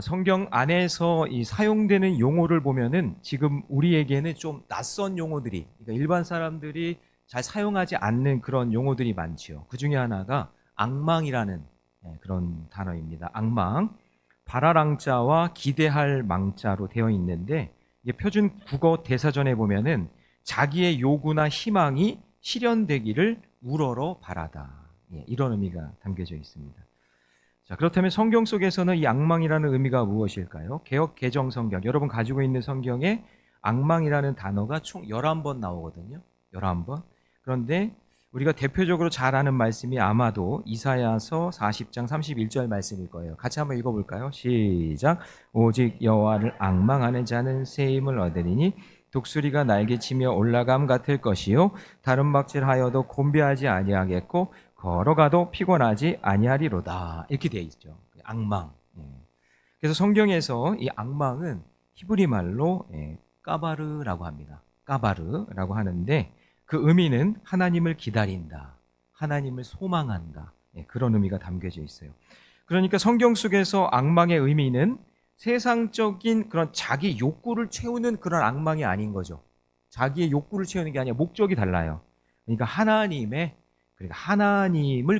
성경 안에서 이 사용되는 용어를 보면은 지금 우리에게는 좀 낯선 용어들이, 그러니까 일반 사람들이 잘 사용하지 않는 그런 용어들이 많지요. 그 중에 하나가 악망이라는 그런 단어입니다. 악망. 바랄앙자와 기대할 망자로 되어 있는데, 이게 표준 국어 대사전에 보면은 자기의 요구나 희망이 실현되기를 우러러 바라다. 이런 의미가 담겨져 있습니다. 자, 그렇다면 성경 속에서는 이 악망이라는 의미가 무엇일까요? 개역 개정 성경, 여러분 가지고 있는 성경에 악망이라는 단어가 총 11번 나오거든요. 11번. 그런데 우리가 대표적으로 잘 아는 말씀이 아마도 이사야서 40장 31절 말씀일 거예요. 같이 한번 읽어볼까요? 시작. 오직 여호와를 앙망하는 자는 새 힘을 얻으리니 독수리가 날개치며 올라감 같을 것이요 다름박질하여도 곤비하지 아니하겠고 걸어가도 피곤하지 아니하리로다. 이렇게 되어 있죠. 악망. 그래서 성경에서 이 악망은 히브리 말로 까바르라고 합니다. 까바르라고 하는데 그 의미는 하나님을 기다린다, 하나님을 소망한다, 그런 의미가 담겨져 있어요. 그러니까 성경 속에서 악망의 의미는 세상적인 그런 자기 욕구를 채우는 그런 악망이 아닌 거죠. 자기의 욕구를 채우는 게 아니라 목적이 달라요. 그러니까 하나님을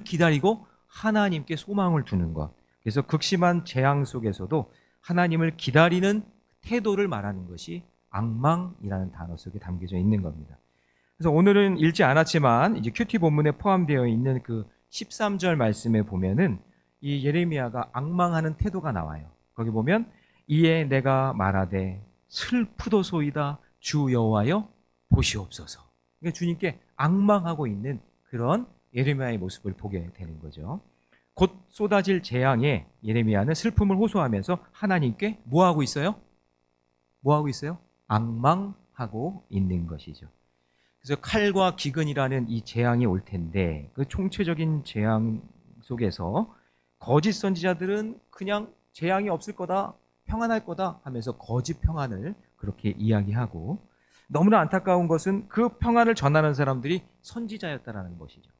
기다리고 하나님께 소망을 두는 것. 그래서 극심한 재앙 속에서도 하나님을 기다리는 태도를 말하는 것이 악망이라는 단어 속에 담겨져 있는 겁니다. 그래서 오늘은 읽지 않았지만 이제 큐티 본문에 포함되어 있는 그 13절 말씀에 보면은 이 예레미야가 악망하는 태도가 나와요. 거기 보면 이에 내가 말하되 슬프도소이다 주 여호와여 보시옵소서. 그러니까 주님께 악망하고 있는 그런 예레미야의 모습을 보게 되는 거죠. 곧 쏟아질 재앙에 예레미야는 슬픔을 호소하면서 하나님께 뭐 하고 있어요? 뭐 하고 있어요? 악망하고 있는 것이죠. 그래서 칼과 기근이라는 이 재앙이 올 텐데 그 총체적인 재앙 속에서 거짓 선지자들은 그냥 재앙이 없을 거다, 평안할 거다 하면서 거짓 평안을 그렇게 이야기하고, 너무나 안타까운 것은 그 평안을 전하는 사람들이 선지자였다라는 것이죠.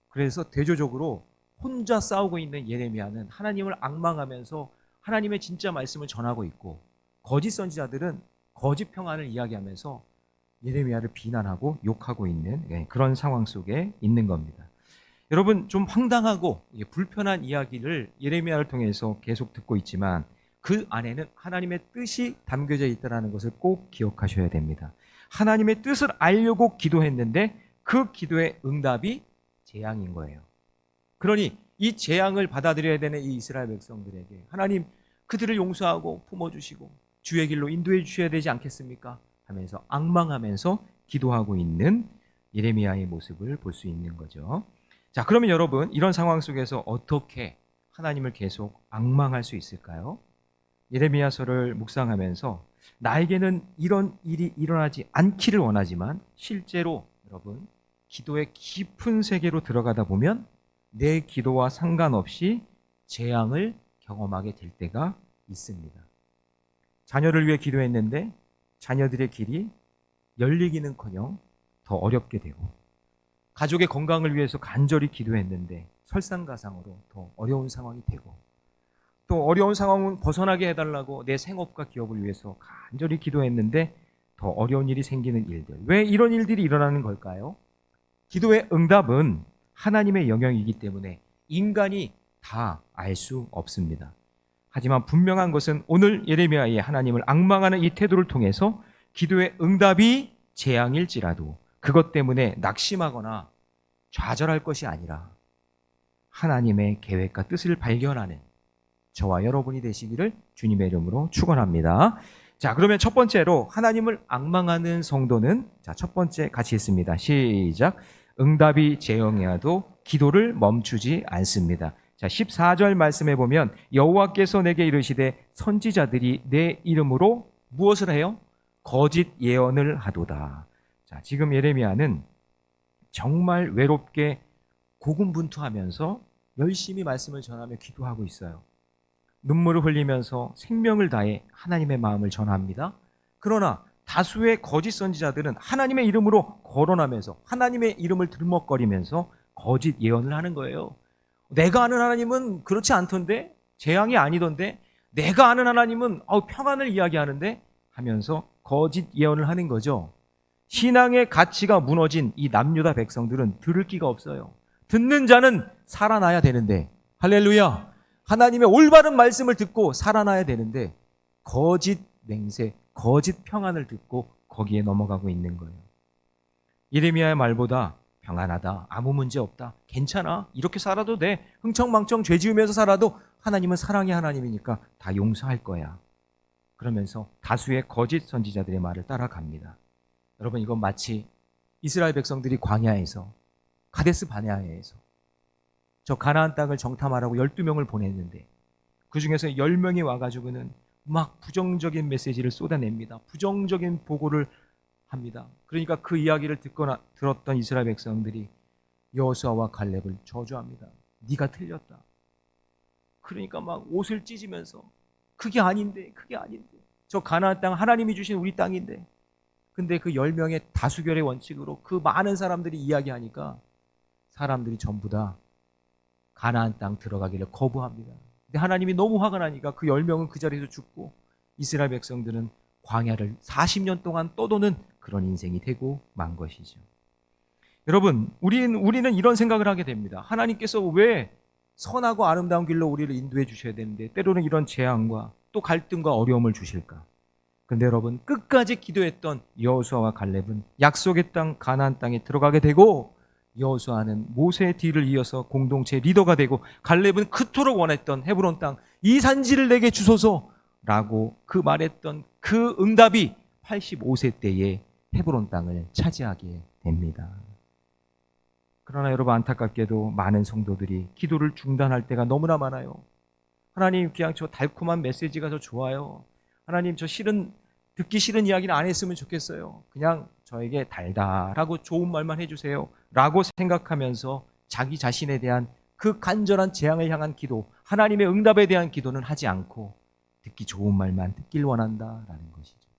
그래서 대조적으로 혼자 싸우고 있는 예레미야는 하나님을 악망하면서 하나님의 진짜 말씀을 전하고 있고, 거짓 선지자들은 거짓 평안을 이야기하면서 예레미야를 비난하고 욕하고 있는 그런 상황 속에 있는 겁니다. 여러분, 좀 황당하고 불편한 이야기를 예레미야를 통해서 계속 듣고 있지만 그 안에는 하나님의 뜻이 담겨져 있다는 것을 꼭 기억하셔야 됩니다. 하나님의 뜻을 알려고 기도했는데 그 기도의 응답이 재앙인 거예요. 그러니 이 재앙을 받아들여야 되는 이 이스라엘 백성들에게 하나님 그들을 용서하고 품어주시고 주의 길로 인도해 주셔야 되지 않겠습니까? 하면서 악망하면서 기도하고 있는 예레미야의 모습을 볼 수 있는 거죠. 자, 그러면 여러분, 이런 상황 속에서 어떻게 하나님을 계속 악망할 수 있을까요? 예레미야서를 묵상하면서 나에게는 이런 일이 일어나지 않기를 원하지만 실제로 여러분, 기도의 깊은 세계로 들어가다 보면 내 기도와 상관없이 재앙을 경험하게 될 때가 있습니다. 자녀를 위해 기도했는데 자녀들의 길이 열리기는커녕 더 어렵게 되고, 가족의 건강을 위해서 간절히 기도했는데 설상가상으로 더 어려운 상황이 되고, 또 어려운 상황은 벗어나게 해달라고 내 생업과 기업을 위해서 간절히 기도했는데 더 어려운 일이 생기는 일들. 왜 이런 일들이 일어나는 걸까요? 기도의 응답은 하나님의 영역이기 때문에 인간이 다 알 수 없습니다. 하지만 분명한 것은 오늘 예레미야의 하나님을 악망하는 이 태도를 통해서 기도의 응답이 재앙일지라도 그것 때문에 낙심하거나 좌절할 것이 아니라 하나님의 계획과 뜻을 발견하는 저와 여러분이 되시기를 주님의 이름으로 축원합니다. 자, 그러면 첫 번째로 하나님을 악망하는 성도는, 자, 첫 번째 같이 읽습니다. 시작. 응답이 재앙이어도 기도를 멈추지 않습니다. 자, 14절 말씀해 보면 여호와께서 내게 이르시되 선지자들이 내 이름으로 무엇을 해요? 거짓 예언을 하도다. 자, 지금 예레미야는 정말 외롭게 고군분투하면서 열심히 말씀을 전하며 기도하고 있어요. 눈물을 흘리면서 생명을 다해 하나님의 마음을 전합니다. 그러나 다수의 거짓 선지자들은 하나님의 이름으로 거론하면서 하나님의 이름을 들먹거리면서 거짓 예언을 하는 거예요. 내가 아는 하나님은 그렇지 않던데, 재앙이 아니던데, 내가 아는 하나님은 평안을 이야기하는데 하면서 거짓 예언을 하는 거죠. 신앙의 가치가 무너진 이 남유다 백성들은 들을 기가 없어요. 듣는 자는 살아나야 되는데, 할렐루야, 하나님의 올바른 말씀을 듣고 살아나야 되는데 거짓 맹세, 거짓 평안을 듣고 거기에 넘어가고 있는 거예요. 예레미야의 말보다 평안하다, 아무 문제 없다, 괜찮아, 이렇게 살아도 돼, 흥청망청 죄 지으면서 살아도 하나님은 사랑의 하나님이니까 다 용서할 거야, 그러면서 다수의 거짓 선지자들의 말을 따라갑니다. 여러분, 이건 마치 이스라엘 백성들이 광야에서, 가데스 바네아에서 저 가나안 땅을 정탐하라고 12명을 보냈는데 그 중에서 10명이 와가지고는 막 부정적인 메시지를 쏟아냅니다. 부정적인 보고를 합니다. 그러니까 그 이야기를 들었던 이스라엘 백성들이 여호수아와 갈렙을 저주합니다. 네가 틀렸다. 그러니까 막 옷을 찢으면서 그게 아닌데, 그게 아닌데, 저 가나안 땅 하나님이 주신 우리 땅인데. 근데 그 10명의 다수결의 원칙으로 그 많은 사람들이 이야기하니까 사람들이 전부 다 가나안 땅 들어가기를 거부합니다. 근데 하나님이 너무 화가 나니까 그 10명은 그 자리에서 죽고 이스라엘 백성들은 광야를 40년 동안 떠도는 그런 인생이 되고 만 것이죠. 여러분, 우리는 이런 생각을 하게 됩니다. 하나님께서 왜 선하고 아름다운 길로 우리를 인도해 주셔야 되는데 때로는 이런 재앙과 또 갈등과 어려움을 주실까? 근데 여러분, 끝까지 기도했던 여호수아와 갈렙은 약속의 땅 가나안 땅에 들어가게 되고, 여호수아는 모세의 뒤를 이어서 공동체 리더가 되고, 갈렙은 그토록 원했던 헤브론 땅, 이 산지를 내게 주소서라고 그 말했던 그 응답이 85세 때에 헤브론 땅을 차지하게 됩니다. 그러나 여러분, 안타깝게도 많은 성도들이 기도를 중단할 때가 너무나 많아요. 하나님, 그냥 저 달콤한 메시지가 더 좋아요. 하나님, 저 듣기 싫은 이야기는 안 했으면 좋겠어요. 그냥 저에게 달달하고 좋은 말만 해주세요 라고 생각하면서 자기 자신에 대한 그 간절한 재앙을 향한 기도, 하나님의 응답에 대한 기도는 하지 않고 듣기 좋은 말만 듣길 원한다라는 것이죠.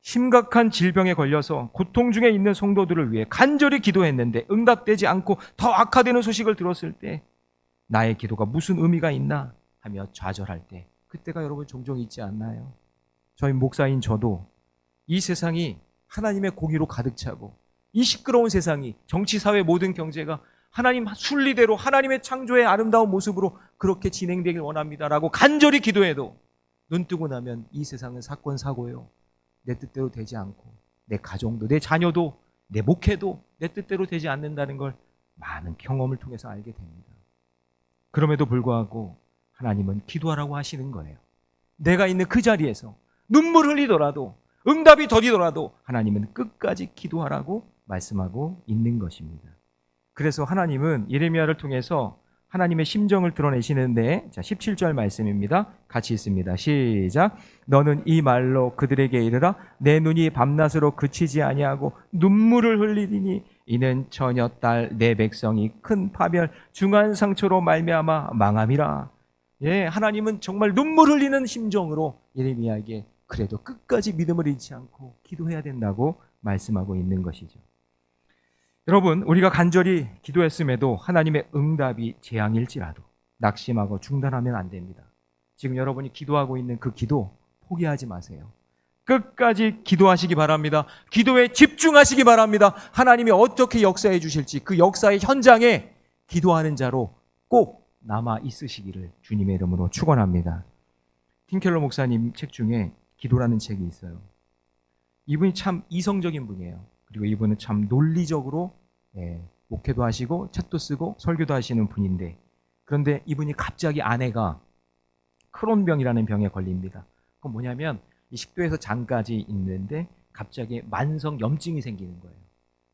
심각한 질병에 걸려서 고통 중에 있는 성도들을 위해 간절히 기도했는데 응답되지 않고 더 악화되는 소식을 들었을 때 나의 기도가 무슨 의미가 있나 하며 좌절할 때, 그때가 여러분 종종 있지 않나요? 저희 목사인 저도 이 세상이 하나님의 공의로 가득 차고 이 시끄러운 세상이, 정치, 사회, 모든 경제가 하나님 순리대로 하나님의 창조의 아름다운 모습으로 그렇게 진행되길 원합니다라고 간절히 기도해도 눈 뜨고 나면 이 세상은 사건, 사고요. 내 뜻대로 되지 않고 내 가정도, 내 자녀도, 내 목회도 내 뜻대로 되지 않는다는 걸 많은 경험을 통해서 알게 됩니다. 그럼에도 불구하고 하나님은 기도하라고 하시는 거예요. 내가 있는 그 자리에서 눈물 흘리더라도, 응답이 더디더라도 하나님은 끝까지 기도하라고 말씀하고 있는 것입니다. 그래서 하나님은 예레미야를 통해서 하나님의 심정을 드러내시는데, 자, 17절 말씀입니다. 같이 읽습니다. 시작. 너는 이 말로 그들에게 이르라. 내 눈이 밤낮으로 그치지 아니하고 눈물을 흘리리니 이는 처녀 딸 내 백성이 큰 파멸 중한 상처로 말미암아 망함이라. 예, 하나님은 정말 눈물 흘리는 심정으로 예레미야에게 그래도 끝까지 믿음을 잃지 않고 기도해야 된다고 말씀하고 있는 것이죠. 여러분, 우리가 간절히 기도했음에도 하나님의 응답이 재앙일지라도 낙심하고 중단하면 안 됩니다. 지금 여러분이 기도하고 있는 그 기도 포기하지 마세요. 끝까지 기도하시기 바랍니다. 기도에 집중하시기 바랍니다. 하나님이 어떻게 역사해 주실지 그 역사의 현장에 기도하는 자로 꼭 남아 있으시기를 주님의 이름으로 축원합니다. 팀켈러 목사님 책 중에 기도라는 책이 있어요. 이분이 참 이성적인 분이에요. 그리고 이분은 참 논리적으로 목회도 하시고 책도 쓰고 설교도 하시는 분인데, 그런데 이분이 갑자기 아내가 크론병이라는 병에 걸립니다. 그건 뭐냐면 이 식도에서 장까지 있는데 갑자기 만성 염증이 생기는 거예요.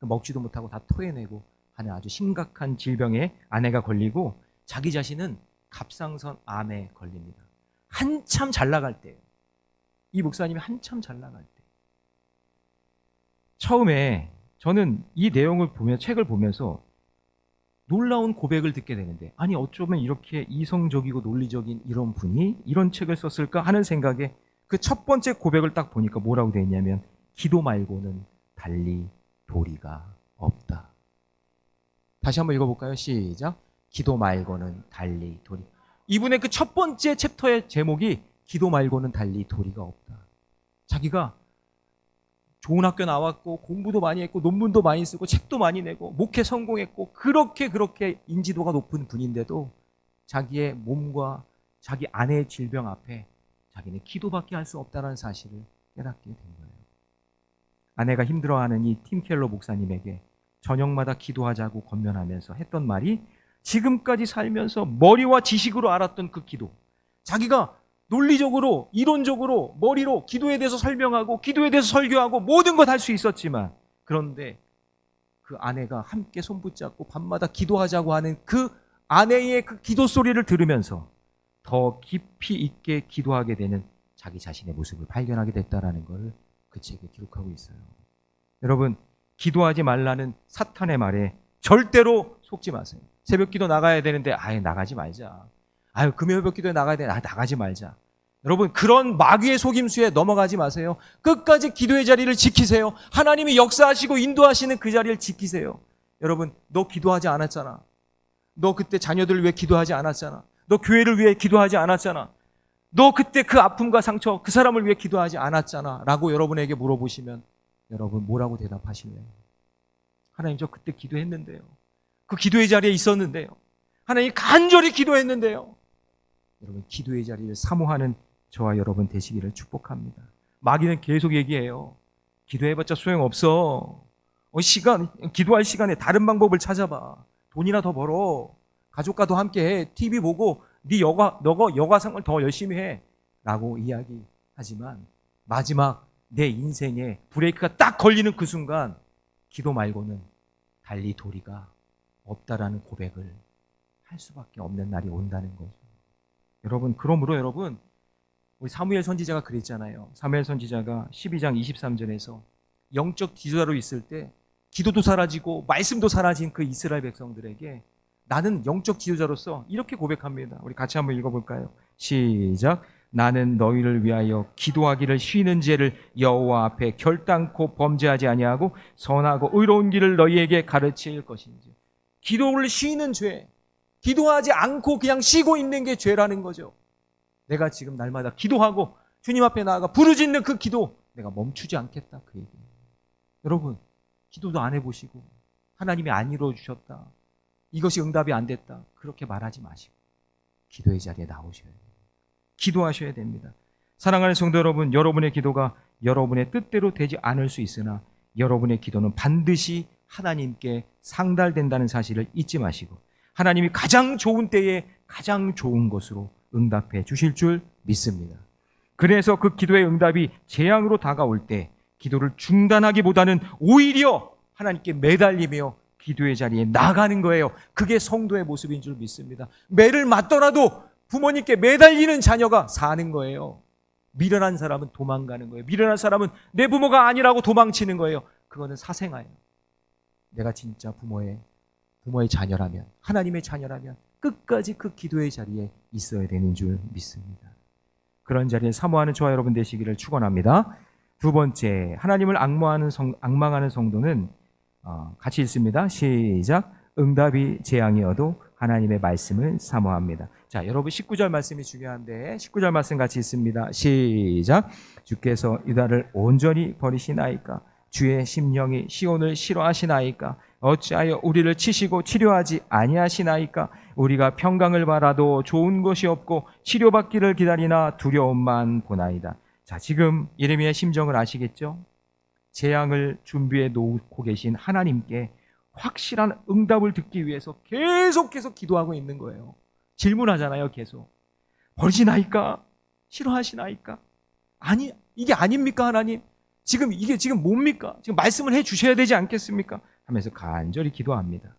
먹지도 못하고 다 토해내고 하는 아주 심각한 질병에 아내가 걸리고 자기 자신은 갑상선 암에 걸립니다. 한참 잘 나갈 때예요. 이 목사님이 한참 잘 나갈 때. 처음에 저는 이 내용을 보며, 책을 보면서 놀라운 고백을 듣게 되는데, 아니 어쩌면 이렇게 이성적이고 논리적인 이런 분이 이런 책을 썼을까 하는 생각에 그 첫 번째 고백을 딱 보니까 뭐라고 되어 있냐면 기도 말고는 달리 도리가 없다. 다시 한번 읽어볼까요? 시작. 기도 말고는 달리 도리. 이분의 그 첫 번째 챕터의 제목이 기도 말고는 달리 도리가 없다. 자기가 좋은 학교 나왔고 공부도 많이 했고 논문도 많이 쓰고 책도 많이 내고 목회 성공했고 그렇게 인지도가 높은 분인데도 자기의 몸과 자기 아내의 질병 앞에 자기는 기도밖에 할 수 없다는 사실을 깨닫게 된 거예요. 아내가 힘들어하는 이 팀 켈러 목사님에게 저녁마다 기도하자고 권면하면서 했던 말이 지금까지 살면서 머리와 지식으로 알았던 그 기도, 자기가 논리적으로 이론적으로 머리로 기도에 대해서 설명하고 기도에 대해서 설교하고 모든 것 할 수 있었지만, 그런데 그 아내가 함께 손붙잡고 밤마다 기도하자고 하는 그 아내의 그 기도 소리를 들으면서 더 깊이 있게 기도하게 되는 자기 자신의 모습을 발견하게 됐다라는 걸 그 책에 기록하고 있어요. 여러분, 기도하지 말라는 사탄의 말에 절대로 속지 마세요. 새벽 기도 나가야 되는데 아예 나가지 말자. 아유, 금요일 기도에 나가야 되는데 나가지 말자. 여러분, 그런 마귀의 속임수에 넘어가지 마세요. 끝까지 기도의 자리를 지키세요. 하나님이 역사하시고 인도하시는 그 자리를 지키세요. 여러분, 너 기도하지 않았잖아. 너 그때 자녀들을 위해 기도하지 않았잖아. 너 교회를 위해 기도하지 않았잖아. 너 그때 그 아픔과 상처, 그 사람을 위해 기도하지 않았잖아 라고 여러분에게 물어보시면 여러분 뭐라고 대답하실래요? 하나님, 저 그때 기도했는데요. 그 기도의 자리에 있었는데요. 하나님, 간절히 기도했는데요. 여러분, 기도의 자리를 사모하는 저와 여러분 되시기를 축복합니다. 마귀는 계속 얘기해요. 기도해봤자 소용없어. 기도할 시간에 다른 방법을 찾아봐. 돈이나 더 벌어. 가족과도 함께해. TV 보고 너가 여가생활 더 열심히 해. 라고 이야기하지만 마지막 내 인생에 브레이크가 딱 걸리는 그 순간 기도 말고는 달리 도리가 없다라는 고백을 할 수밖에 없는 날이 온다는 거죠. 여러분, 그러므로 여러분, 우리 사무엘 선지자가 그랬잖아요. 사무엘 선지자가 12장 23절에서 영적 지도자로 있을 때 기도도 사라지고 말씀도 사라진 그 이스라엘 백성들에게 나는 영적 지도자로서 이렇게 고백합니다. 우리 같이 한번 읽어볼까요? 시작. 나는 너희를 위하여 기도하기를 쉬는 죄를 여호와 앞에 결단코 범죄하지 아니하고 선하고 의로운 길을 너희에게 가르칠 것인지. 기도를 쉬는 죄, 기도하지 않고 그냥 쉬고 있는 게 죄라는 거죠. 내가 지금 날마다 기도하고 주님 앞에 나아가 부르짖는 그 기도, 내가 멈추지 않겠다, 그 얘기예요. 여러분, 기도도 안 해보시고 하나님이 안 이루어주셨다, 이것이 응답이 안 됐다, 그렇게 말하지 마시고 기도의 자리에 나오셔야 돼요. 기도하셔야 됩니다. 사랑하는 성도 여러분, 여러분의 기도가 여러분의 뜻대로 되지 않을 수 있으나 여러분의 기도는 반드시 하나님께 상달된다는 사실을 잊지 마시고 하나님이 가장 좋은 때에 가장 좋은 것으로 응답해 주실 줄 믿습니다. 그래서 그 기도의 응답이 재앙으로 다가올 때 기도를 중단하기보다는 오히려 하나님께 매달리며 기도의 자리에 나가는 거예요. 그게 성도의 모습인 줄 믿습니다. 매를 맞더라도 부모님께 매달리는 자녀가 사는 거예요. 미련한 사람은 도망가는 거예요. 미련한 사람은 내 부모가 아니라고 도망치는 거예요. 그거는 사생아예요. 내가 진짜 부모의 자녀라면, 하나님의 자녀라면 끝까지 그 기도의 자리에 있어야 되는 줄 믿습니다. 그런 자리에 사모하는 저와 여러분 되시기를 축원합니다. 두 번째, 하나님을 앙망하는 성도는 같이 읽습니다. 시작. 응답이 재앙이어도 하나님의 말씀을 사모합니다. 자, 여러분 19절 말씀이 중요한데 19절 말씀 같이 읽습니다. 시작. 주께서 유다를 온전히 버리시나이까? 주의 심령이 시온을 싫어하시나이까? 어찌하여 우리를 치시고 치료하지 아니하시나이까? 우리가 평강을 바라도 좋은 것이 없고 치료받기를 기다리나 두려움만 보나이다. 자, 지금 예레미야의 심정을 아시겠죠? 재앙을 준비해 놓고 계신 하나님께 확실한 응답을 듣기 위해서 계속해서 기도하고 있는 거예요. 질문하잖아요, 계속. 버리시나이까? 싫어하시나이까? 아니, 이게 아닙니까, 하나님? 이게 지금 뭡니까? 지금 말씀을 해 주셔야 되지 않겠습니까? 하면서 간절히 기도합니다.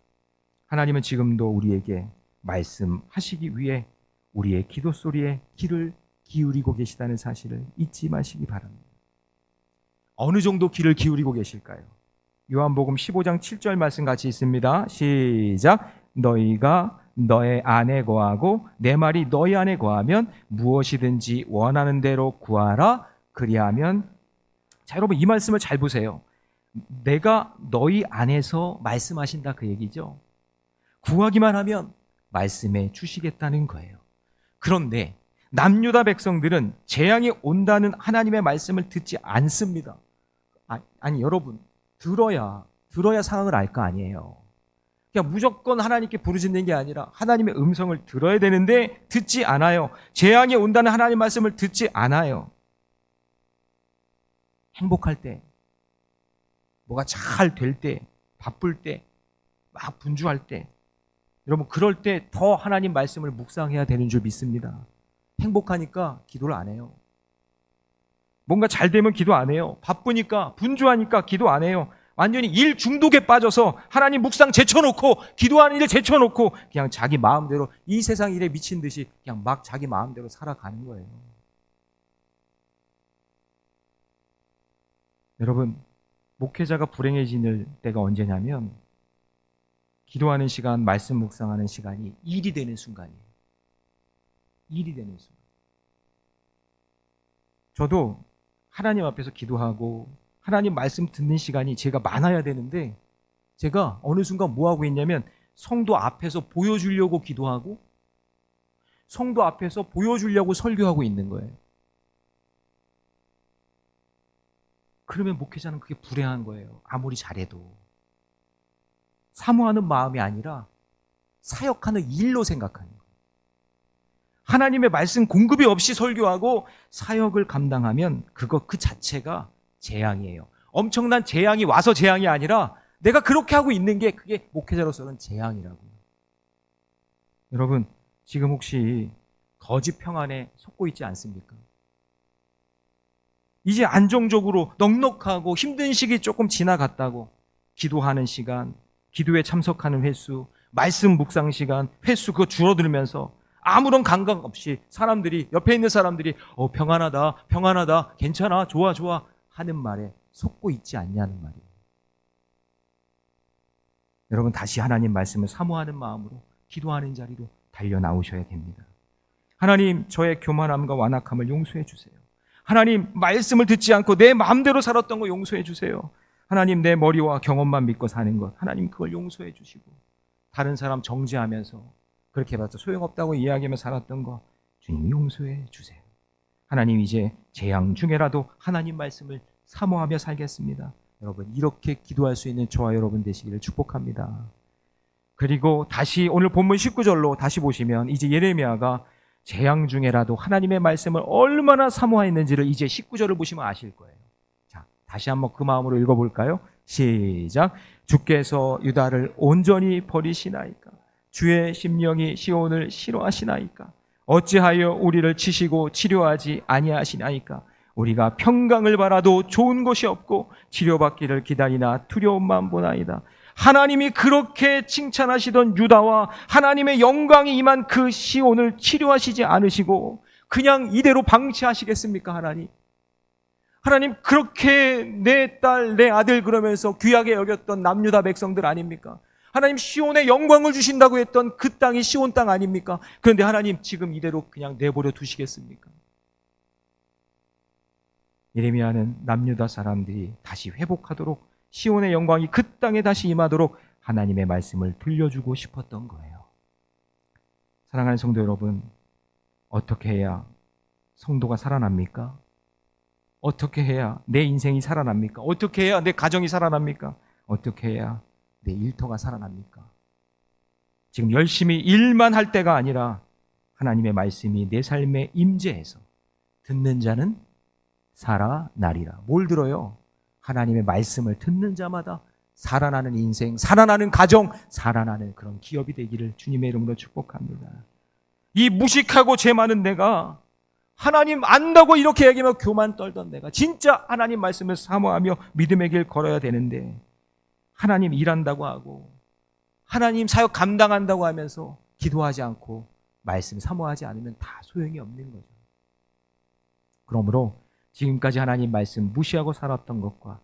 하나님은 지금도 우리에게 말씀하시기 위해 우리의 기도 소리에 귀를 기울이고 계시다는 사실을 잊지 마시기 바랍니다. 어느 정도 귀를 기울이고 계실까요? 요한복음 15장 7절 말씀 같이 있습니다. 시작. 너희가 너의 안에 거하고 내 말이 너희 안에 거하면 무엇이든지 원하는 대로 구하라. 그리하면, 자, 여러분 이 말씀을 잘 보세요. 내가 너희 안에서 말씀하신다, 그 얘기죠. 구하기만 하면 말씀해 주시겠다는 거예요. 그런데 남유다 백성들은 재앙이 온다는 하나님의 말씀을 듣지 않습니다. 아니 여러분, 들어야 상황을 알 거 아니에요. 그냥 무조건 하나님께 부르짖는 게 아니라 하나님의 음성을 들어야 되는데 듣지 않아요. 재앙이 온다는 하나님의 말씀을 듣지 않아요. 행복할 때, 뭐가 잘 될 때, 바쁠 때, 막 분주할 때, 여러분 그럴 때 더 하나님 말씀을 묵상해야 되는 줄 믿습니다. 행복하니까 기도를 안 해요. 뭔가 잘 되면 기도 안 해요. 바쁘니까, 분주하니까 기도 안 해요. 완전히 일 중독에 빠져서 하나님 묵상 제쳐놓고, 기도하는 일 제쳐놓고 그냥 자기 마음대로 이 세상 일에 미친 듯이 그냥 막 자기 마음대로 살아가는 거예요. 여러분, 목회자가 불행해지는 때가 언제냐면 기도하는 시간, 말씀 묵상하는 시간이 일이 되는 순간이에요. 일이 되는 순간. 저도 하나님 앞에서 기도하고 하나님 말씀 듣는 시간이 제가 많아야 되는데 제가 어느 순간 뭐 하고 있냐면 성도 앞에서 보여주려고 기도하고 성도 앞에서 보여주려고 설교하고 있는 거예요. 그러면 목회자는 그게 불행한 거예요. 아무리 잘해도. 사모하는 마음이 아니라 사역하는 일로 생각하는 거예요. 하나님의 말씀 공급이 없이 설교하고 사역을 감당하면 그 자체가 재앙이에요. 엄청난 재앙이 와서 재앙이 아니라 내가 그렇게 하고 있는 게 그게 목회자로서는 재앙이라고요. 여러분, 지금 혹시 거짓 평안에 속고 있지 않습니까? 이제 안정적으로 넉넉하고 힘든 시기 조금 지나갔다고 기도하는 시간, 기도에 참석하는 횟수, 말씀 묵상 시간, 횟수 그거 줄어들면서 아무런 감각 없이 사람들이, 옆에 있는 사람들이 평안하다, 괜찮아, 좋아 하는 말에 속고 있지 않냐는 말이에요. 여러분, 다시 하나님 말씀을 사모하는 마음으로 기도하는 자리로 달려 나오셔야 됩니다. 하나님, 저의 교만함과 완악함을 용서해 주세요. 하나님, 말씀을 듣지 않고 내 마음대로 살았던 거 용서해 주세요. 하나님, 내 머리와 경험만 믿고 사는 것, 하나님 그걸 용서해 주시고 다른 사람 정죄하면서 그렇게 해봤자 소용없다고 이야기하며 살았던 거 주님이 용서해 주세요. 하나님, 이제 재앙 중에라도 하나님 말씀을 사모하며 살겠습니다. 여러분, 이렇게 기도할 수 있는 저와 여러분 되시기를 축복합니다. 그리고 다시 오늘 본문 19절로 다시 보시면 이제 예레미야가 재앙 중에라도 하나님의 말씀을 얼마나 사모했는지를 이제 19절을 보시면 아실 거예요. 자, 다시 한번 그 마음으로 읽어볼까요? 시작. 주께서 유다를 온전히 버리시나이까? 주의 심령이 시온을 싫어하시나이까? 어찌하여 우리를 치시고 치료하지 아니하시나이까? 우리가 평강을 바라도 좋은 것이 없고 치료받기를 기다리나 두려움만 보나이다. 하나님이 그렇게 칭찬하시던 유다와 하나님의 영광이 임한 그 시온을 치료하시지 않으시고 그냥 이대로 방치하시겠습니까? 하나님 그렇게 내 딸, 내 아들 그러면서 귀하게 여겼던 남유다 백성들 아닙니까? 하나님 시온에 영광을 주신다고 했던 그 땅이 시온 땅 아닙니까? 그런데 하나님 지금 이대로 그냥 내버려 두시겠습니까? 예레미야는 남유다 사람들이 다시 회복하도록 시온의 영광이 그 땅에 다시 임하도록 하나님의 말씀을 들려주고 싶었던 거예요. 사랑하는 성도 여러분, 어떻게 해야 성도가 살아납니까? 어떻게 해야 내 인생이 살아납니까? 어떻게 해야 내 가정이 살아납니까? 어떻게 해야 내 일터가 살아납니까? 지금 열심히 일만 할 때가 아니라 하나님의 말씀이 내 삶에 임재해서 듣는 자는 살아나리라. 뭘 들어요? 하나님의 말씀을 듣는 자마다 살아나는 인생, 살아나는 가정, 살아나는 그런 기업이 되기를 주님의 이름으로 축복합니다. 이 무식하고 죄 많은 내가 하나님 안다고 이렇게 얘기하며 교만 떨던 내가 진짜 하나님 말씀을 사모하며 믿음의 길 걸어야 되는데 하나님 일한다고 하고 하나님 사역 감당한다고 하면서 기도하지 않고 말씀 사모하지 않으면 다 소용이 없는 거죠. 그러므로 지금까지 하나님 말씀 무시하고 살았던 것과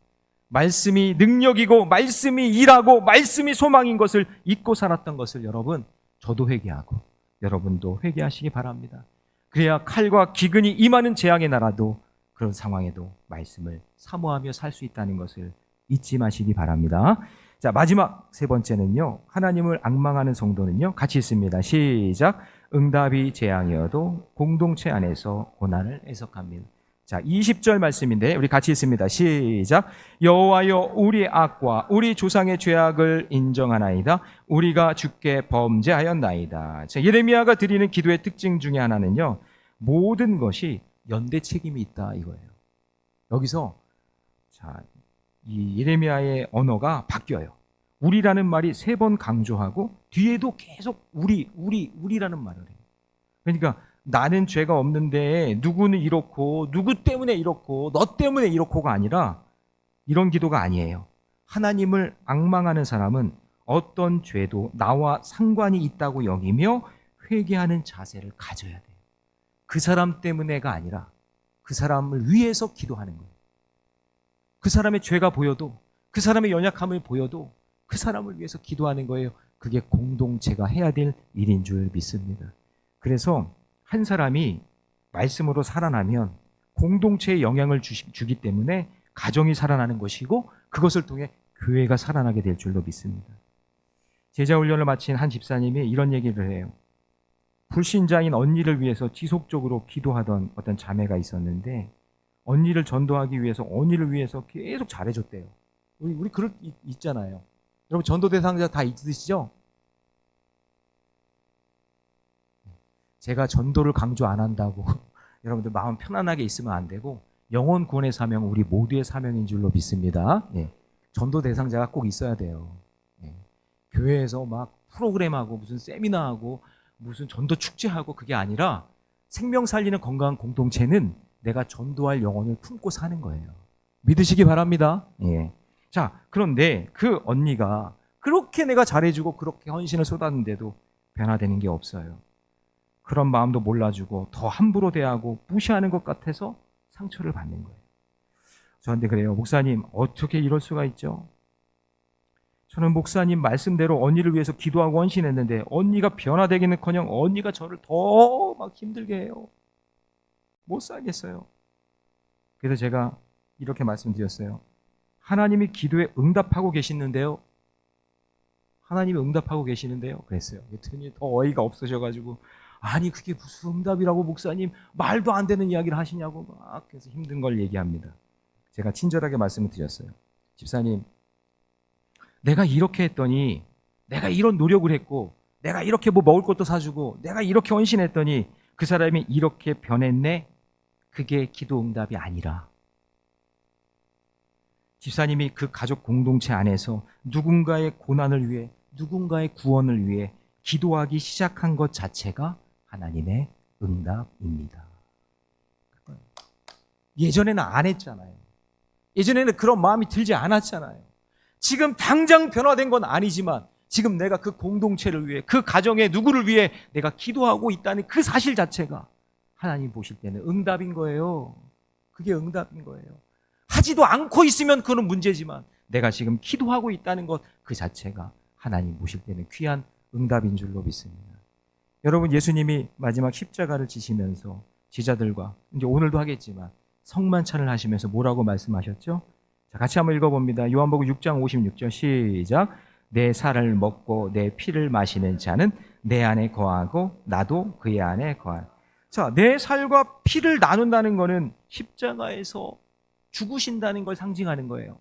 말씀이 능력이고 말씀이 일하고 말씀이 소망인 것을 잊고 살았던 것을 여러분, 저도 회개하고 여러분도 회개하시기 바랍니다. 그래야 칼과 기근이 임하는 재앙의 나라도 그런 상황에도 말씀을 사모하며 살 수 있다는 것을 잊지 마시기 바랍니다. 자, 마지막 세 번째는요, 하나님을 앙망하는 성도는요, 같이 있습니다. 시작. 응답이 재앙이어도 공동체 안에서 고난을 해석합니다. 자, 20절 말씀인데 우리 같이 읽습니다. 시작. 여호와여, 우리 악과 우리 조상의 죄악을 인정하나이다. 우리가 주께 범죄하였나이다. 자, 예레미야가 드리는 기도의 특징 중에 하나는요, 모든 것이 연대 책임이 있다 이거예요. 여기서 자, 이 예레미야의 언어가 바뀌어요. 우리라는 말이 3번 강조하고 뒤에도 계속 우리라는 말을 해요. 그러니까 나는 죄가 없는데 누구는 이렇고 누구 때문에 이렇고 너 때문에 이렇고가 아니라 이런 기도가 아니에요. 하나님을 앙망하는 사람은 어떤 죄도 나와 상관이 있다고 여기며 회개하는 자세를 가져야 돼요. 그 사람 때문에가 아니라 그 사람을 위해서 기도하는 거예요. 그 사람의 죄가 보여도, 그 사람의 연약함을 보여도 그 사람을 위해서 기도하는 거예요. 그게 공동체가 해야 될 일인 줄 믿습니다. 그래서 한 사람이 말씀으로 살아나면 공동체에 영향을 주기 때문에 가정이 살아나는 것이고 그것을 통해 교회가 살아나게 될 줄로 믿습니다. 제자훈련을 마친 한 집사님이 이런 얘기를 해요. 불신자인 언니를 위해서 지속적으로 기도하던 어떤 자매가 있었는데 언니를 전도하기 위해서 언니를 위해서 계속 잘해줬대요. 우리 그럴 있잖아요. 여러분 전도 대상자 다 있으시죠? 제가 전도를 강조 안 한다고 여러분들 마음 편안하게 있으면 안 되고 영혼 구원의 사명은 우리 모두의 사명인 줄로 믿습니다. 네. 전도 대상자가 꼭 있어야 돼요. 네. 교회에서 막 프로그램하고 무슨 세미나하고 무슨 전도 축제하고 그게 아니라 생명 살리는 건강한 공동체는 내가 전도할 영혼을 품고 사는 거예요. 믿으시기 바랍니다. 예. 자, 그런데 그 언니가 그렇게 내가 잘해주고 그렇게 헌신을 쏟았는데도 변화되는 게 없어요. 그런 마음도 몰라주고 더 함부로 대하고 무시하는 것 같아서 상처를 받는 거예요. 저한테 그래요. 목사님, 어떻게 이럴 수가 있죠? 저는 목사님 말씀대로 언니를 위해서 기도하고 헌신했는데 언니가 변화되기는커녕 언니가 저를 더 막 힘들게 해요. 못 살겠어요. 그래서 제가 이렇게 말씀드렸어요. 하나님이 기도에 응답하고 계시는데요. 하나님이 응답하고 계시는데요. 그랬어요. 그랬더니 더 어이가 없으셔가지고 아니 그게 무슨 응답이라고 목사님 말도 안 되는 이야기를 하시냐고 막 그래서 힘든 걸 얘기합니다. 제가 친절하게 말씀을 드렸어요. 집사님, 내가 이렇게 했더니 내가 이런 노력을 했고 내가 이렇게 뭐 먹을 것도 사주고 내가 이렇게 헌신했더니 그 사람이 이렇게 변했네? 그게 기도 응답이 아니라 집사님이 그 가족 공동체 안에서 누군가의 고난을 위해 누군가의 구원을 위해 기도하기 시작한 것 자체가 하나님의 응답입니다. 예전에는 안 했잖아요. 예전에는 그런 마음이 들지 않았잖아요. 지금 당장 변화된 건 아니지만 지금 내가 그 공동체를 위해 그 가정의 누구를 위해 내가 기도하고 있다는 그 사실 자체가 하나님 보실 때는 응답인 거예요. 그게 응답인 거예요. 하지도 않고 있으면 그건 문제지만 내가 지금 기도하고 있다는 것 그 자체가 하나님 보실 때는 귀한 응답인 줄로 믿습니다. 여러분, 예수님이 마지막 십자가를 지시면서 제자들과 이제 오늘도 하겠지만 성만찬을 하시면서 뭐라고 말씀하셨죠? 자, 같이 한번 읽어봅니다. 요한복음 6장 56절 시작. 내 살을 먹고 내 피를 마시는 자는 내 안에 거하고 나도 그의 안에 거할. 자, 내 살과 피를 나눈다는 것은 십자가에서 죽으신다는 걸 상징하는 거예요.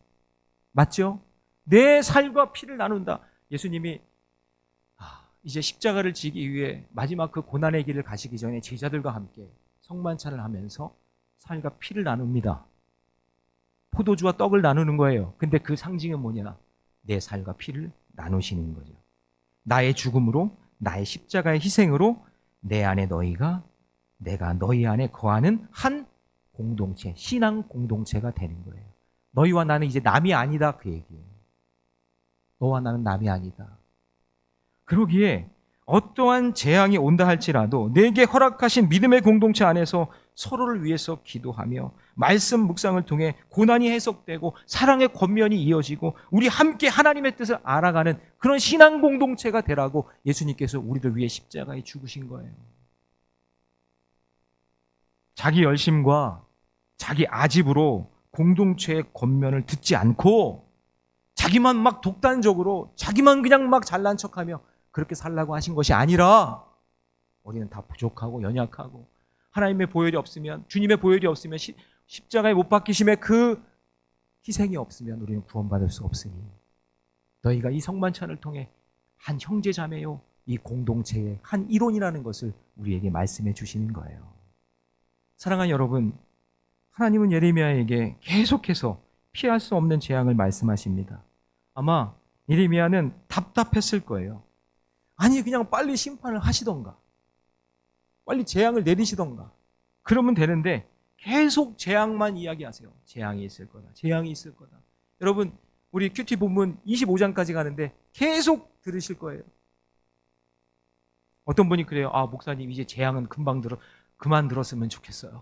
맞죠? 내 살과 피를 나눈다. 예수님이 이제 십자가를 지기 위해 마지막 그 고난의 길을 가시기 전에 제자들과 함께 성만찬을 하면서 살과 피를 나눕니다. 포도주와 떡을 나누는 거예요. 근데 그 상징은 뭐냐? 내 살과 피를 나누시는 거죠. 나의 죽음으로, 나의 십자가의 희생으로 내 안에 너희가, 내가 너희 안에 거하는 한 공동체, 신앙 공동체가 되는 거예요. 너희와 나는 이제 남이 아니다 그 얘기예요. 너와 나는 남이 아니다. 그러기에 어떠한 재앙이 온다 할지라도 내게 허락하신 믿음의 공동체 안에서 서로를 위해서 기도하며 말씀 묵상을 통해 고난이 해석되고 사랑의 권면이 이어지고 우리 함께 하나님의 뜻을 알아가는 그런 신앙 공동체가 되라고 예수님께서 우리를 위해 십자가에 죽으신 거예요. 자기 열심과 자기 아집으로 공동체의 권면을 듣지 않고 자기만 막 독단적으로 자기만 그냥 막 잘난 척하며 그렇게 살라고 하신 것이 아니라 우리는 다 부족하고 연약하고 하나님의 보혈이 없으면, 주님의 보혈이 없으면, 십자가에 못 박히심의 그 희생이 없으면 우리는 구원받을 수 없으니 너희가 이 성만찬을 통해 한 형제 자매요 이 공동체의 한 일원이라는 것을 우리에게 말씀해 주시는 거예요. 사랑하는 여러분, 하나님은 예레미야에게 계속해서 피할 수 없는 재앙을 말씀하십니다. 아마 예레미야는 답답했을 거예요. 아니 그냥 빨리 심판을 하시던가 빨리 재앙을 내리시던가 그러면 되는데 계속 재앙만 이야기하세요. 재앙이 있을 거다. 재앙이 있을 거다. 여러분 우리 큐티 본문 25장까지 가는데 계속 들으실 거예요. 어떤 분이 그래요. 아 목사님 이제 재앙은 그만 들었으면 좋겠어요.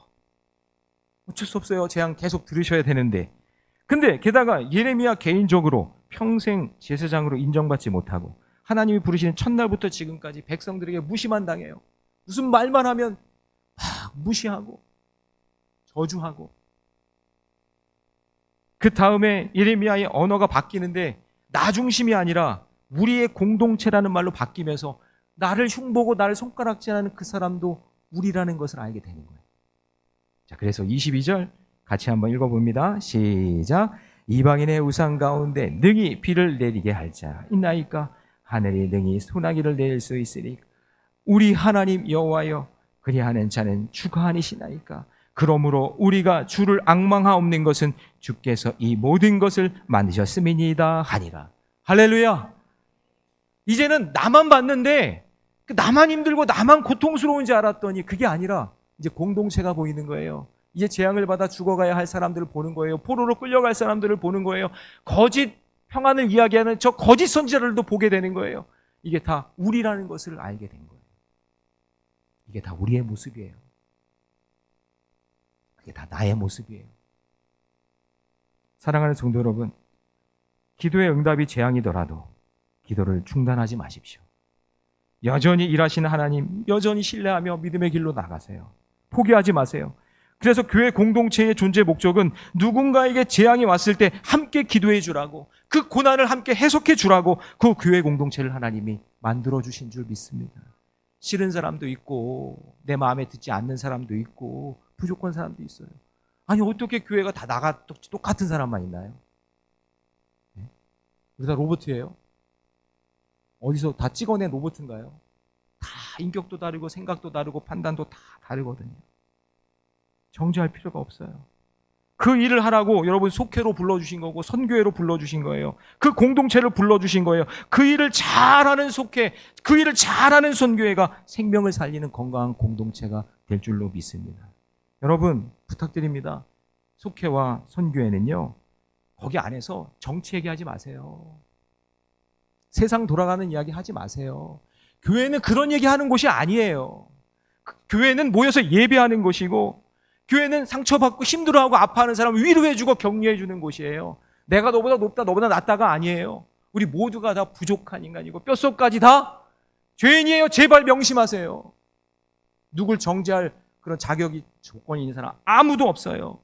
어쩔 수 없어요. 재앙 계속 들으셔야 되는데. 근데 게다가 예레미야 개인적으로 평생 제사장으로 인정받지 못하고 하나님이 부르시는 첫날부터 지금까지 백성들에게 무시만 당해요. 무슨 말만 하면 막 무시하고 저주하고. 그 다음에 예레미야의 언어가 바뀌는데 나 중심이 아니라 우리의 공동체라는 말로 바뀌면서 나를 흉보고 나를 손가락질하는 그 사람도 우리라는 것을 알게 되는 거예요. 자, 그래서 22절 같이 한번 읽어봅니다. 시작. 이방인의 우상 가운데 능히 비를 내리게 할 자 있나이까? 하늘이 능히 소나기를 내릴 수 있으니 우리 하나님 여호와여 그리하는 자는 주가 아니시나이까? 그러므로 우리가 주를 앙망하옵는 것은 주께서 이 모든 것을 만드셨음이니이다 하니라. 할렐루야. 이제는 나만 봤는데 나만 힘들고 나만 고통스러운 줄 알았더니 그게 아니라 이제 공동체가 보이는 거예요. 이제 재앙을 받아 죽어가야 할 사람들을 보는 거예요. 포로로 끌려갈 사람들을 보는 거예요. 거짓 평안을 이야기하는 저 거짓 선지자들도 보게 되는 거예요. 이게 다 우리라는 것을 알게 된 거예요. 이게 다 우리의 모습이에요. 그게 다 나의 모습이에요. 사랑하는 성도 여러분, 기도의 응답이 재앙이더라도 기도를 중단하지 마십시오. 여전히 일하시는 하나님, 여전히 신뢰하며 믿음의 길로 나가세요. 포기하지 마세요. 그래서 교회 공동체의 존재 목적은 누군가에게 재앙이 왔을 때 함께 기도해 주라고, 그 고난을 함께 해석해 주라고 그 교회 공동체를 하나님이 만들어 주신 줄 믿습니다. 싫은 사람도 있고 내 마음에 듣지 않는 사람도 있고 부족한 사람도 있어요. 아니 어떻게 교회가 다 똑같은 사람만 있나요? 우리 다 로봇이에요? 어디서 다 찍어낸 로봇인가요? 다 인격도 다르고 생각도 다르고 판단도 다 다르거든요. 정죄할 필요가 없어요. 그 일을 하라고 여러분 속회로 불러주신 거고 선교회로 불러주신 거예요. 그 공동체를 불러주신 거예요. 그 일을 잘하는 속회, 그 일을 잘하는 선교회가 생명을 살리는 건강한 공동체가 될 줄로 믿습니다. 여러분 부탁드립니다. 속회와 선교회는요, 거기 안에서 정치 얘기하지 마세요. 세상 돌아가는 이야기 하지 마세요. 교회는 그런 얘기하는 곳이 아니에요. 교회는 모여서 예배하는 곳이고, 교회는 상처받고 힘들어하고 아파하는 사람을 위로해주고 격려해주는 곳이에요. 내가 너보다 높다, 너보다 낫다가 아니에요. 우리 모두가 다 부족한 인간이고 뼛속까지 다 죄인이에요. 제발 명심하세요. 누굴 정죄할 그런 자격이, 조건이 있는 사람 아무도 없어요.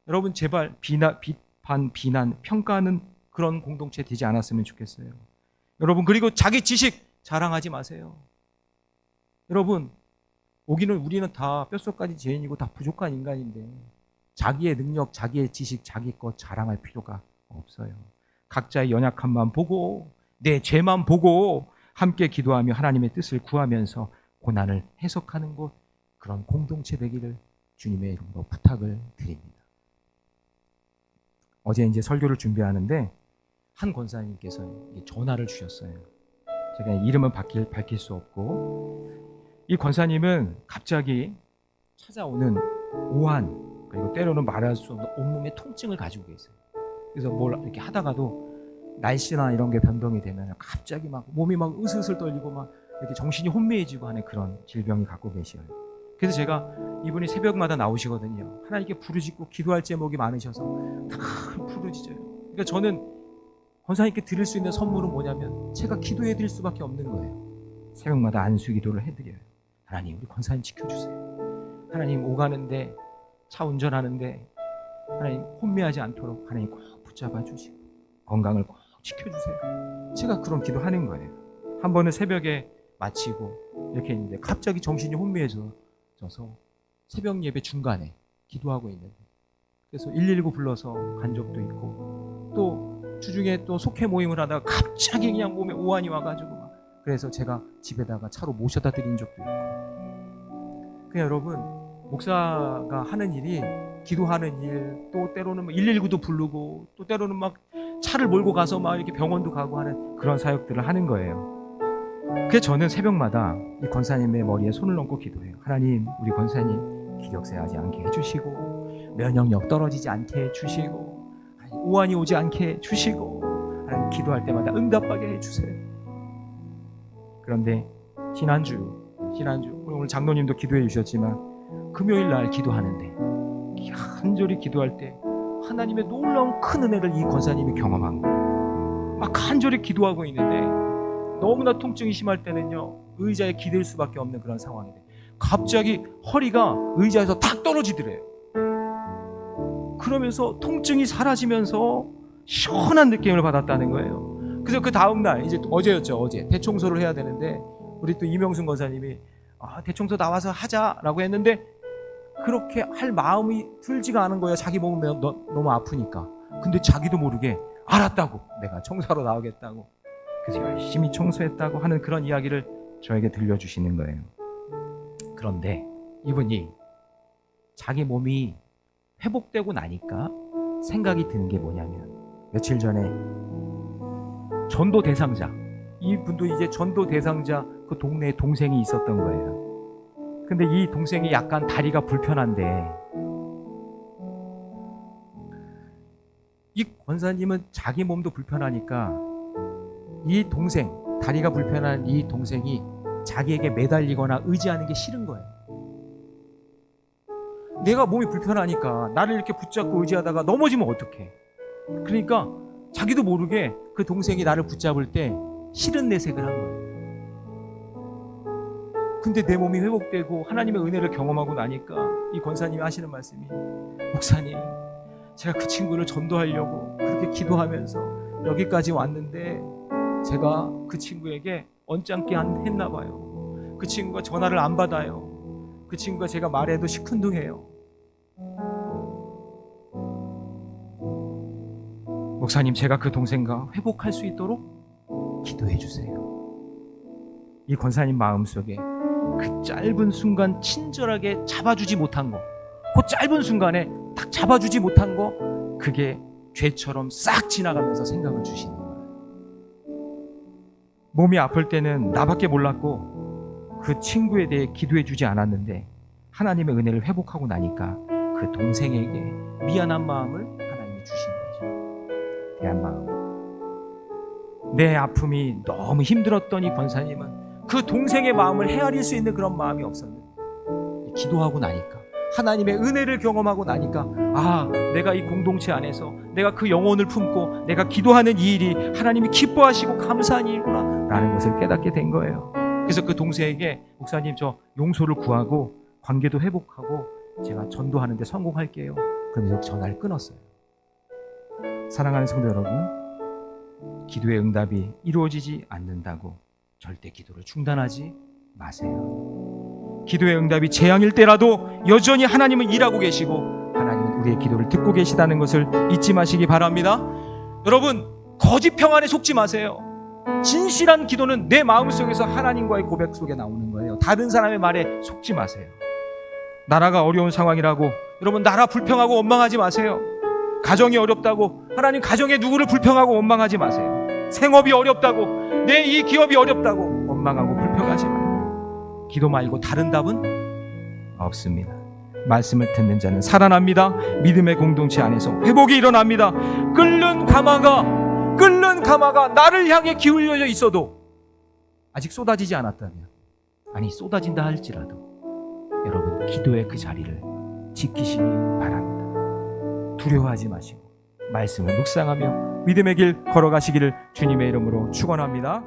여러분 제발 비판, 비난, 평가하는 그런 공동체 되지 않았으면 좋겠어요. 여러분 그리고 자기 지식 자랑하지 마세요. 여러분 우리는 다 뼛속까지 죄인이고 다 부족한 인간인데 자기의 능력, 자기의 지식, 자기 것 자랑할 필요가 없어요. 각자의 연약함만 보고 내 죄만 보고 함께 기도하며 하나님의 뜻을 구하면서 고난을 해석하는 곳, 그런 공동체 되기를 주님의 이름으로 부탁을 드립니다. 어제 이제 설교를 준비하는데 한 권사님께서 전화를 주셨어요. 제가 이름은 밝힐 수 없고, 이 권사님은 갑자기 찾아오는 오한, 그리고 때로는 말할 수 없는 온몸의 통증을 가지고 계세요. 그래서 뭘 이렇게 하다가도 날씨나 이런 게 변동이 되면 갑자기 막 몸이 막 으슬으슬 떨리고 막 이렇게 정신이 혼미해지고 하는 그런 질병이 갖고 계셔요. 그래서 제가 이분이 새벽마다 나오시거든요. 하나님께 부르짖고 기도할 제목이 많으셔서 다 부르짖어요. 그러니까 저는 권사님께 드릴 수 있는 선물은 뭐냐면 제가 기도해 드릴 수밖에 없는 거예요. 새벽마다 안수 기도를 해드려요. 하나님 우리 권사님 지켜주세요. 하나님 오가는데, 차 운전하는데 하나님 혼미하지 않도록 하나님 꼭 붙잡아 주시고 건강을 꼭 지켜주세요. 제가 그런 기도하는 거예요. 한 번은 새벽에 마치고 이렇게 있는데 갑자기 정신이 혼미해져서 새벽 예배 중간에 기도하고 있는데, 그래서 119 불러서 간 적도 있고, 또 주중에 또 속회 모임을 하다가 갑자기 그냥 몸에 오한이 와가지고 막, 그래서 제가 집에다가 차로 모셔다 드린 적도 있고. 그냥 여러분, 목사가 하는 일이 기도하는 일, 또 때로는 119도 부르고, 또 때로는 막 차를 몰고 가서 막 이렇게 병원도 가고 하는 그런 사역들을 하는 거예요. 그래서 저는 새벽마다 이 권사님의 머리에 손을 얹고 기도해요. 하나님, 우리 권사님 기력세하지 않게 해주시고, 면역력 떨어지지 않게 해주시고, 오한이 오지 않게 해주시고, 하나님 기도할 때마다 응답하게 해주세요. 그런데 지난주 오늘 장로님도 기도해 주셨지만, 금요일 날 기도하는데 간절히 기도할 때 하나님의 놀라운 큰 은혜를 이 권사님이 경험한 거예요. 막 간절히 기도하고 있는데 너무나 통증이 심할 때는요, 의자에 기댈 수밖에 없는 그런 상황인데 갑자기 허리가 의자에서 탁 떨어지더래요. 그러면서 통증이 사라지면서 시원한 느낌을 받았다는 거예요. 그래서 그 다음날, 이제 어제였죠. 어제 대청소를 해야 되는데 우리 또 이명순 권사님이 대청소 나와서 하자라고 했는데 그렇게 할 마음이 들지가 않은 거예요. 자기 몸은 너무 아프니까. 근데 자기도 모르게 알았다고, 내가 청소하러 나오겠다고, 그래서 열심히 청소했다고 하는 그런 이야기를 저에게 들려주시는 거예요. 그런데 이분이 자기 몸이 회복되고 나니까 생각이 드는 게 뭐냐면, 며칠 전에 전도 대상자, 이분도 이제 전도 대상자 그 동네에 동생이 있었던 거예요. 근데 이 동생이 약간 다리가 불편한데, 이 권사님은 자기 몸도 불편하니까 이 동생, 다리가 불편한 이 동생이 자기에게 매달리거나 의지하는 게 싫은 거예요. 내가 몸이 불편하니까 나를 이렇게 붙잡고 의지하다가 넘어지면 어떡해. 그러니까 자기도 모르게 그 동생이 나를 붙잡을 때 싫은 내색을 한 거예요. 근데 내 몸이 회복되고 하나님의 은혜를 경험하고 나니까 이 권사님이 하시는 말씀이, 목사님, 제가 그 친구를 전도하려고 그렇게 기도하면서 여기까지 왔는데 제가 그 친구에게 언짢게 했나 봐요. 그 친구가 전화를 안 받아요. 그 친구가 제가 말해도 시큰둥해요. 목사님, 제가 그 동생과 회복할 수 있도록 기도해 주세요. 이 권사님 마음속에 그 짧은 순간 친절하게 잡아주지 못한 거, 그 짧은 순간에 딱 잡아주지 못한 거, 그게 죄처럼 싹 지나가면서 생각을 주시는 거예요. 몸이 아플 때는 나밖에 몰랐고 그 친구에 대해 기도해 주지 않았는데, 하나님의 은혜를 회복하고 나니까 그 동생에게 미안한 마음을 하나님이 주신 거죠. 대한 마음. 내 아픔이 너무 힘들었던 이 권사님은 그 동생의 마음을 헤아릴 수 있는 그런 마음이 없었는데, 기도하고 나니까, 하나님의 은혜를 경험하고 나니까, 내가 이 공동체 안에서 내가 그 영혼을 품고 내가 기도하는 이 일이 하나님이 기뻐하시고 감사한 일이구나 라는 것을 깨닫게 된 거예요. 그래서 그 동생에게, 목사님, 저 용서를 구하고 관계도 회복하고 제가 전도하는 데 성공할게요. 그러면서 전화를 끊었어요. 사랑하는 성도 여러분, 기도의 응답이 이루어지지 않는다고 절대 기도를 중단하지 마세요. 기도의 응답이 재앙일 때라도 여전히 하나님은 일하고 계시고 하나님은 우리의 기도를 듣고 계시다는 것을 잊지 마시기 바랍니다. 여러분, 거짓 평안에 속지 마세요. 진실한 기도는 내 마음속에서 하나님과의 고백 속에 나오는 거예요. 다른 사람의 말에 속지 마세요. 나라가 어려운 상황이라고 여러분 나라 불평하고 원망하지 마세요. 가정이 어렵다고 하나님 가정에 누구를 불평하고 원망하지 마세요. 생업이 어렵다고, 내 이 기업이 어렵다고 원망하고 불평하지 마요. 기도 말고 다른 답은 없습니다. 말씀을 듣는 자는 살아납니다. 믿음의 공동체 안에서 회복이 일어납니다. 끓는 가마가 나를 향해 기울여져 있어도 아직 쏟아지지 않았다면, 아니 쏟아진다 할지라도 여러분 기도의 그 자리를 지키시기 바랍니다. 두려워하지 마시고 말씀을 묵상하며 믿음의 길 걸어가시기를 주님의 이름으로 축원합니다.